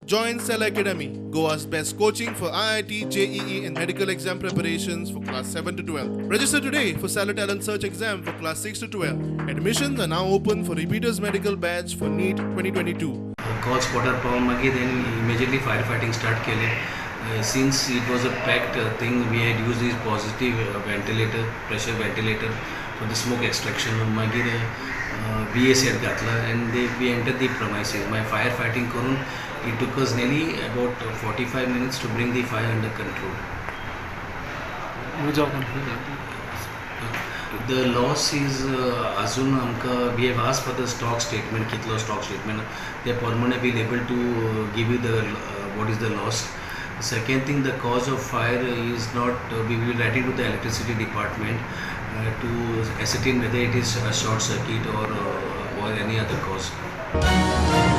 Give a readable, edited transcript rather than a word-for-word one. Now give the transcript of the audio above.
Join Cell Academy, Goa's best coaching for IIT, JEE and medical exam preparations for class 7 to 12. Register today for Cell Talent Search exam for class 6 to 12. Admissions are now open for repeaters medical batch for NEET 2022. Call spotter पावून मागीर then immediately firefighting start केले. Since it was a packed thing, we had used this positive ventilator, pressure ventilator for the smoke extraction. मागीर VA set घातला and we entered the premises. My firefighting करून it took us nearly about 45 minutes to bring the fire under control. The loss is अजून आमकां we have asked for the stock statement, कितलो stock statement. They are permanently able to give you the what is the loss. Second thing, the cause of fire is not. We will write it to the electricity department to ascertain whether it is a short circuit or any other cause.